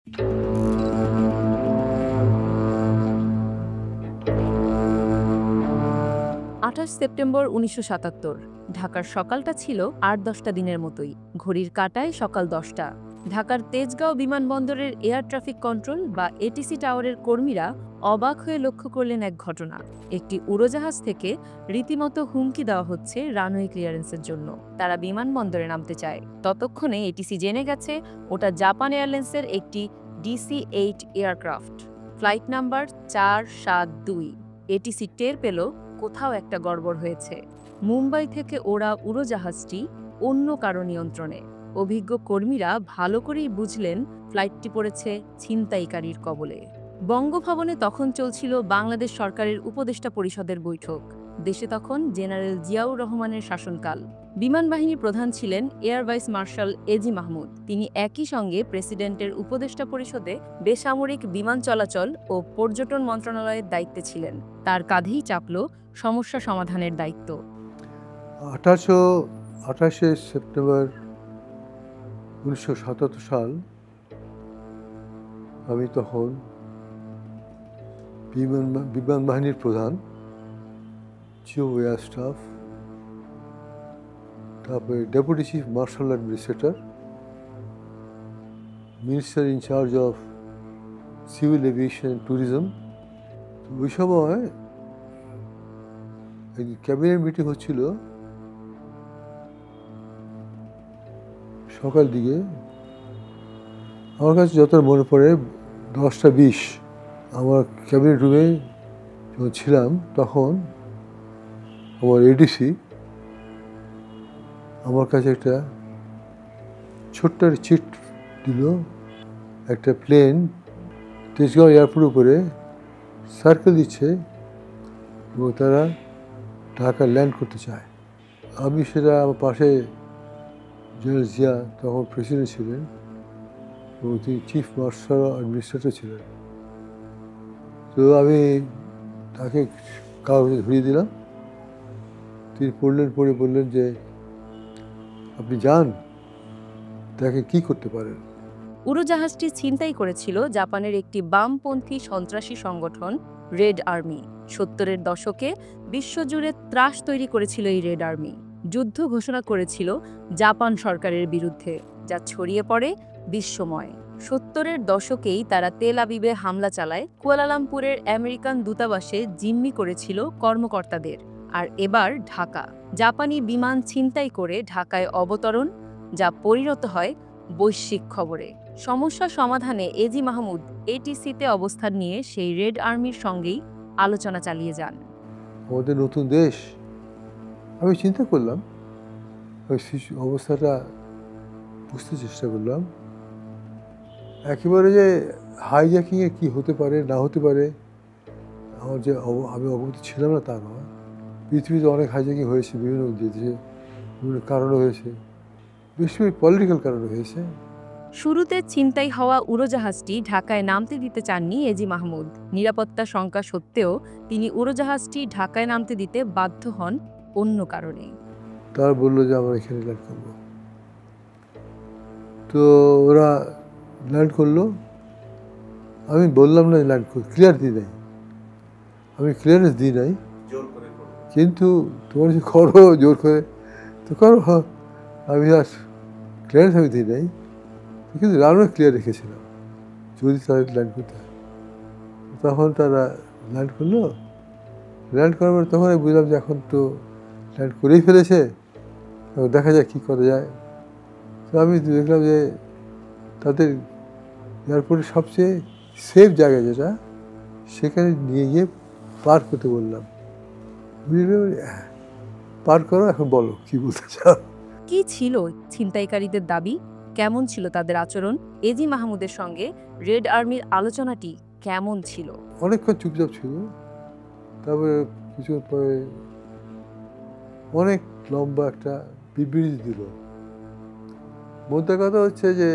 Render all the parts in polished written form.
২৮ September ১৯৭৭। ঢাকার সকালটা ছিল ৮-১০টা দিনের মতোই। ঘড়ির কাঁটায় সকাল ১০টা। ঢাকার তেজগাঁও বিমানবন্দরের এয়ার ট্রাফিক কন্ট্রোল বা এটিসি টাওয়ারের কর্মীরা অবাক হয়ে লক্ষ্য করলেন এক ঘটনা। একটি উড়োজাহাজ থেকে রীতিমতো হুমকি দেওয়া হচ্ছে রানওয়ে ক্লিয়ারেন্সের জন্য। তারা বিমানবন্দরে নামতে চায়। ততক্ষণে এটিসি জেনে গেছে ওটা জাপান এয়ারলাইন্সের একটি DC-8 aircraft, flight number ৪৭২। ATC টের পেল কোথাও একটা গড়বড় হয়েছে। মুম্বাই থেকে ওড়া উড়োজাহাজটি অন্য কারো নিয়ন্ত্রণে। অভিজ্ঞ কর্মীরা ভালো করেই বুঝলেন ফ্লাইটটি পড়েছে ছিনতাইকারীর কবলে। বঙ্গভবনে তখন চলছিল বাংলাদেশ সরকারের উপদেষ্টা পরিষদের বৈঠক। দেশে তখন জেনারেল জিয়াউর রহমানের শাসনকাল। বিমান বাহিনীর প্রধান ছিলেন air vice marshal AG Mahmud. তিনি একই সঙ্গে প্রেসিডেন্টের উপদেষ্টা পরিষদে বেসামরিক বিমান চলাচল ও পর্যটন মন্ত্রণালয়ের দায়িত্বে ছিলেন। তার কাঁধেই চাপল সমস্যা সমাধানের দায়িত্ব। ২৮শে সেপ্টেম্বর ১৯৭৭ সাল, আমি তখন বিমান বাহিনীর প্রধান, চিফ অফ এয়ার স্টাফ, তারপরে deputy chief marshal administrator, minister in charge of civil aviation tourism. ওই সময় ক্যাবিনেট মিটিং হচ্ছিল সকাল দিকে। আমার কাছে যত মনে পড়ে ১০টা ২০ আমার ক্যাবিনেট রুমে যখন ছিলাম, তখন আমার এডিসি আমার কাছে একটা ছোট্ট চিট দিল। একটা প্লেন তেজগাঁও এয়ারপোর্ট উপরে সার্কেল দিচ্ছে এবং তারা ঢাকা ল্যান্ড করতে চায়। আমি সেটা আমার পাশে জেনারেল জিয়া তখন প্রেসিডেন্ট ছিলেন এবং তিনি চিফ মার্শাল অ্যাডমিনিস্ট্রেটর ছিলেন। তো আমি তাকে কাগজে ধরিয়ে দিলাম। তিনি পড়লেন, পড়ে বললেন যে আপনি যান, তাকে কি করতে পারেন। উড়োজাহাজটি ছিনতাই করেছিল জাপানের একটি বামপন্থী সন্ত্রাসী সংগঠন রেড আর্মি। ৭০-এর দশকে বিশ্বজুড়ে ত্রাস তৈরি করেছিল এই রেড আর্মি। যুদ্ধ ঘোষণা করেছিল জাপান সরকারের বিরুদ্ধে, যা ছড়িয়ে পড়ে বিশ্বময়। ৭০-এর দশকেই তারা তেল আবিবে হামলা চালায়, কুয়ালালামপুরের আমেরিকান দূতাবাসে জিম্মি করেছিল কর্মকর্তাদের। আর এবার ঢাকা। জাপানি বিমান ছিনতাই করে ঢাকায় অবতরণ, যা পরিণত হয় বৈশ্বিক খবরে। সমস্যা সমাধানে এজি মাহমুদ এটিসিতে অবস্থান নিয়ে সেই রেড আর্মির সঙ্গেই আলোচনা চালিয়ে যান। আমাদের নতুন দেশ, আমি চিন্তা করলাম, ওই অবস্থাটা বুঝতে চেষ্টা করলাম। একেবারে যে হাইজ্যাকিংয়ে কী হতে পারে না হতে পারে আমার যে আমি অবগত ছিলাম না তা নয়। পৃথিবীতে অনেক হাইজ্যাকিং হয়েছে, বিভিন্ন দেশে বিভিন্ন কারণে হয়েছে, বেশিরভাগ পলিটিক্যাল কারণে হয়েছে। শুরুতে ছিনতাই হওয়া উড়োজাহাজটি ঢাকায় নামতে দিতে চাননি এজি মাহমুদ। নিরাপত্তা শঙ্কা সত্ত্বেও তিনি উড়োজাহাজটি ঢাকায় নামতে দিতে বাধ্য হন অন্য কারণে। তারা বললো যে আমরা এখানে ল্যান্ড করবো। তো ওরা ল্যান্ড করলো। আমি বললাম না ল্যান্ড ক্লিয়ার দিই নাই, আমি ক্লিয়ারেন্স দিই নাই, কিন্তু তোমার যে করো জোর করে তো করো। আমি আর ক্লিয়ারেন্স আমি দিই নাই, কিন্তু রানওয়ে ক্লিয়ার রেখেছিলাম যদি তাদের ল্যান্ড করতে হয়। তখন তারা ল্যান্ড করলো। ল্যান্ড করার পর তখন আমি বুঝলাম যে এখন তো ল্যান্ড করেই ফেলেছে, দেখা যায় কী করা যায়। তো আমি দেখলাম যে তাদের এয়ারপোর্টের সবচেয়ে সেফ জায়গা যেটা, সেখানে নিয়ে গিয়ে পার করতে বললাম। পার করো, এখন বলো কি বলতে চাও। কি ছিল ছিনতাইকারীদের দাবি? কেমন ছিল তাদের আচরণ? এজি মাহমুদের সঙ্গে রেড আর্মির আলোচনাটি কেমন ছিল? অনেকক্ষণ চুপচাপ ছিল। তারপরে কিছুক্ষণ পরে অনেক লম্বা একটা বিবৃতি দিল। মধ্যে কথা হচ্ছে যে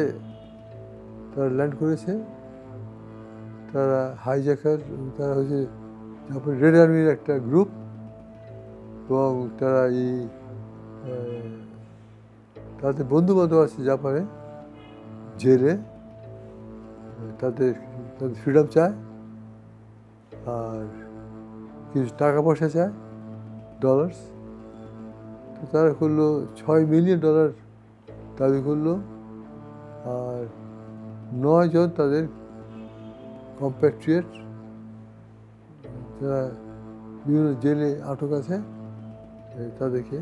তারা ল্যান্ড করেছে, তারা হাইজ্যাকার, তারা হচ্ছে জাপান রেড আর্মির একটা গ্রুপ, এবং তারা তাদের বন্ধু বান্ধব আছে জাপানে, জেলে, তাদের তাদের ফ্রিডম চায় আর কিছু টাকা পয়সা চায়, ডলার্স। তো তারা করলো $6 মিলিয়ন দাবি করলো, আর 9 জন তাদের কম্প্যাট্রিয়েট যারা বিভিন্ন জেলে আটক আছে তাদেরকে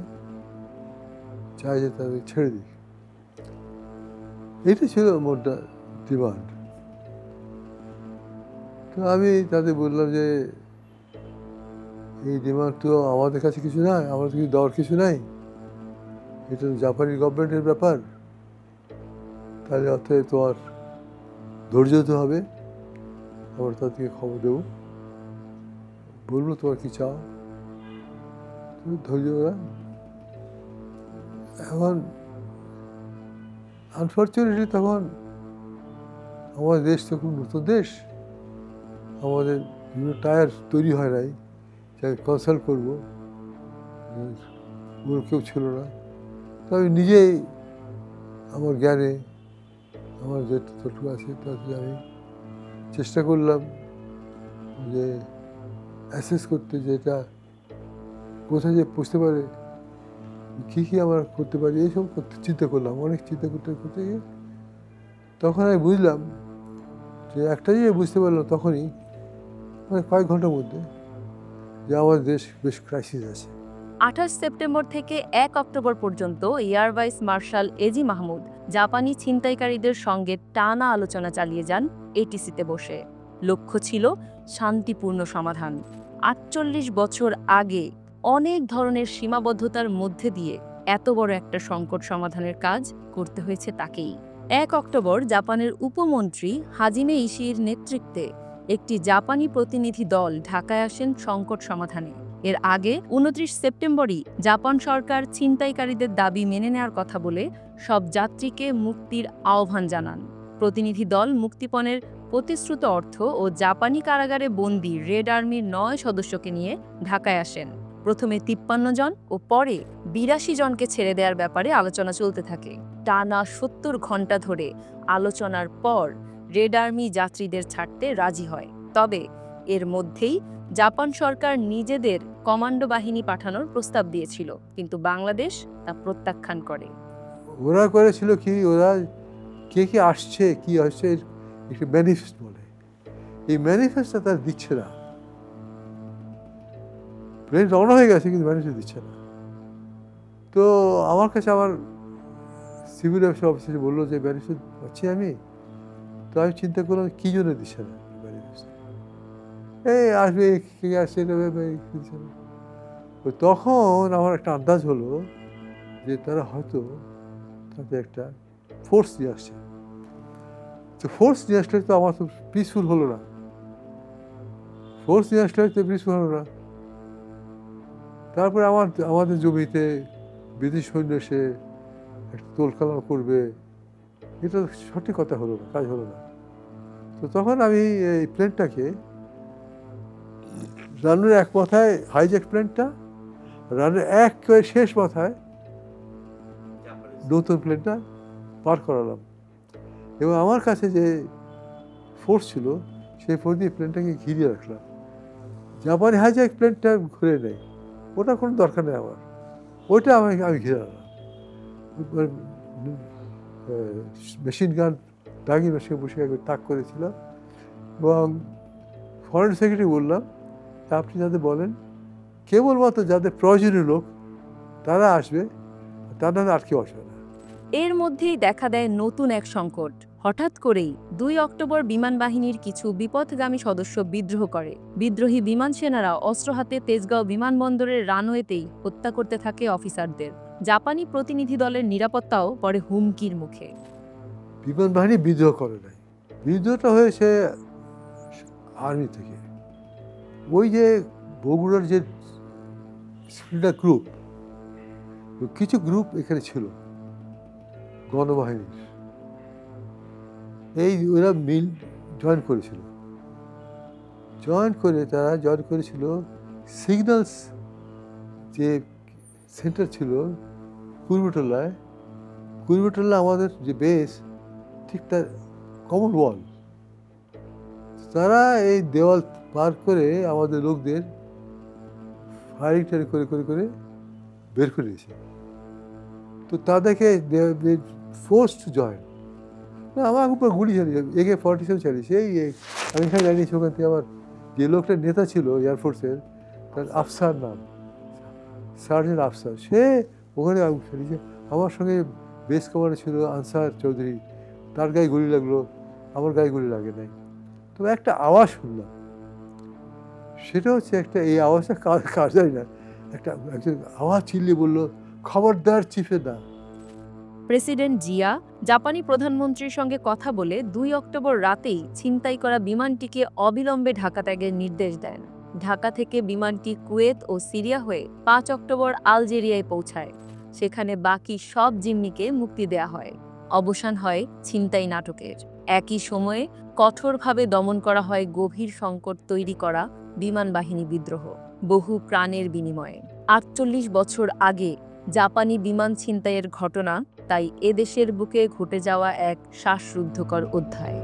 চায় যে তাদের ছেড়ে দিক। এটা ছিল মোট ডিমান্ড। তো আমি তাদের বললাম যে এই ডিমান্ড তো আমাদের কাছে কিছু নাই, আমাদের কিছু দেওয়ার কিছু নাই, এটা তো জাপানি গভর্নমেন্টের ব্যাপার। তাহলে অর্থাৎ তোমার ধৈর্য ধরতে হবে, আমরা তাদেরকে খবর দেবো, বলবো তোমার কি চাও, তুমি ধৈর্য ধরা। এখন আনফর্চুনেটলি তখন আমাদের দেশ তো খুব নতুন দেশ, আমাদের বিভিন্ন টায়ার তৈরি হয় নাই, যাকে কনসাল্ট করবো ওর কেউ ছিল না। তো আমি নিজেই আমার জ্ঞানে আমার যেটুকু আছে তাতে আমি চেষ্টা করলাম যে অ্যাসেস করতে, যে এটা কোথায় যে পৌঁছতে পারে, কী কী আমরা করতে পারি, এইসব চিন্তা করলাম। অনেক চিন্তা করতে করতে গিয়ে তখন আমি বুঝলাম যে একটা জিনিস বুঝতে পারলাম তখনই, মানে কয়েক ঘন্টার মধ্যে, যে আমাদের দেশ বেশ ক্রাইসিস আছে। 28 সেপ্টেম্বর থেকে 1 অক্টোবর পর্যন্ত air vice marshal AG Mahmud জাপানি ছিনতাইকারীদের সঙ্গে টানা আলোচনা চালিয়ে যান এটিসিতে বসে। লক্ষ্য ছিল শান্তিপূর্ণ সমাধান। 48 বছর আগে অনেক ধরনের সীমাবদ্ধতার মধ্যে দিয়ে এত বড় একটা সংকট সমাধানের কাজ করতে হয়েছে তাকেই। 1 অক্টোবর জাপানের উপমন্ত্রী হাজিমে ইশির নেতৃত্বে একটি জাপানি প্রতিনিধি দল ঢাকায় আসেন সংকট সমাধানে। এর আগে 29 সেপ্টেম্বরই জাপান সরকার ছিনতাইকারীদের দাবি মেনে নেওয়ার কথা বলে সব যাত্রীকে মুক্তির আহ্বান জানান। প্রতিনিধি দল মুক্তিপণের প্রতিশ্রুত অর্থ ও জাপানি কারাগারে বন্দী রেড আর্মির 9 সদস্যকে নিয়ে ঢাকায় আসেন। প্রথমে 53 জন ও পরে 82 জনকে ছেড়ে দেওয়ার ব্যাপারে আলোচনা চলতে থাকে। টানা 70 ঘন্টা ধরে আলোচনার পর রেড আর্মি যাত্রীদের ছাড়তে রাজি হয়। তবে এর মধ্যেই জাপান সরকার নিজেদের কমান্ডো বাহিনী পাঠানোর প্রস্তাব দিয়েছিল, কিন্তু বাংলাদেশ তা প্রত্যাখ্যান করে। ওরা করেছিল কি, ওরা কে কে আসছে কি আসছে একটু ম্যানিফেস্ট বলে, এই ম্যানিফেস্টটা তার দিচ্ছে না। প্লেন রওনা হয়ে গেছে কিন্তু ম্যানিফেস্ট দিচ্ছে না। তো আমার কাছে আমার সিভিল অফিসার বললো যে ম্যানিফেস্ট পাচ্ছি আমি। তো আমি চিন্তা করলাম কী জন্য দিচ্ছে না ম্যানিফেস্ট, এই আসবে কে আসছে দিচ্ছে না। তখন আমার একটা আন্দাজ হলো যে তারা হয়তো তাদের একটা ফোর্স নিয়ে আসছে। তো ফোর্স নিয়ে আসলে তো আমার তো পিসফুল হলো না, ফোর্স নিয়ে আসলে তো পিসফুল হলো না। তারপরে আমাদের জমিতে বিদেশি সৈন্য এসে একটা তোলকালাম করবে, এটা সঠিক কথা হলো না, কাজ হলো না। তো তখন আমি এই প্লেনটাকে রানের এক মাথায় হাইজ্যাক প্লেনটা, রানের একেবারে শেষ মাথায় নতুন প্লেনটা পার করালাম, এবং আমার কাছে যে ফোর্স ছিল সেই ফোর্স দিয়ে প্লেনটাকে ঘিরিয়ে রাখলাম। জাপানি হাইজ্যাক প্লেনটা ঘুরে নেই, ওটা কোনো দরকার নেই আমার, ওইটা আমি ঘিরে রাখলাম। মেশিন গান দাগি মেশিন বসে একবার তাক করেছিলাম, এবং ফরেন সেক্রেটারি বললাম আপনি যাদের বলেন কেবলমাত্র যাদের প্রয়োজনীয় লোক তারা আসবে, তারা আর কেউ আসবে না। এর মধ্যেই দেখা দেয় নতুন এক সংকট। হঠাৎ করেই 2 অক্টোবর বিমান বাহিনীর কিছু বিপথগামী সদস্য বিদ্রোহ করে। বিদ্রোহী বিমান সেনারা অস্ত্র হাতে তেজগাঁও বিমানবন্দরের রানওয়েতেই হত্যা করতে থাকে অফিসারদের। জাপানি প্রতিনিধি দলের নিরাপত্তাও পড়ে হুমকির মুখে। বিমান বাহিনী বিদ্রোহ করে নাই, বিদ্রোহটা হয়েছে আর্মি থেকে। ওই যে বগুড়ার যে গ্রুপ, কিছু গ্রুপ এখানে ছিল গণবাহিনীর, এই ওরা মিল জয়েন করেছিল, তারা জয়েন করেছিল সিগন্যালস যে সেন্টার ছিল কুর্মিটোলা আমাদের যে বেস, ঠিক তার কমন ওয়াল তারা এই দেওয়াল পার করে আমাদের লোকদের ফায়ারিং টায়ারিং করে করে করে বের করে দিয়েছে। তো তাদেরকে ফোর্স টু জয়েন। না, আমার উপর গুলি চালিয়েছে, AK-47 চালিয়েছে। আমি এখানে জানিয়েছি, ওখান থেকে আমার যে লোকটার নেতা ছিল এয়ারফোর্সের, তার আফসার নাম, সার্জেন্ট আফসার, সে ওখানে আগুন চালিয়েছে। আমার সঙ্গে বেস কমান্ডার ছিল আনসার চৌধুরী, তার গায়ে গুলি লাগলো, আমার গায়ে গুলি লাগে নাই। তবে একটা আওয়াজ শুনলাম, সেটা হচ্ছে একটা, এই আওয়াজটা কার জানি না, একজন আওয়াজ চিল্লিয়ে বললো, খবরদার চিফে না। প্রেসিডেন্ট জিয়া জাপানি প্রধানমন্ত্রীর সঙ্গে কথা বলে 2 অক্টোবর রাতেই ছিনতাই করা বিমানটিকে অবিলম্বে ঢাকা ত্যাগের নির্দেশ দেন। ঢাকা থেকে বিমানটি কুয়েত ও সিরিয়া হয়ে 5 অক্টোবর আলজেরিয়ায় পৌঁছায়। সেখানে বাকি সব জিম্মিকে মুক্তি দেয়া হয়। অবসান হয় ছিনতাই নাটকের। একই সময়ে কঠোরভাবে দমন করা হয় গভীর সংকট তৈরি করা বিমান বাহিনী বিদ্রোহ, বহু প্রাণের বিনিময়ে। 48 বছর আগে জাপানি বিমান ছিনতাইয়ের ঘটনা তাই এদেশের বুকে ঘটে যাওয়া এক শ্বাসরুদ্ধকর অধ্যায়।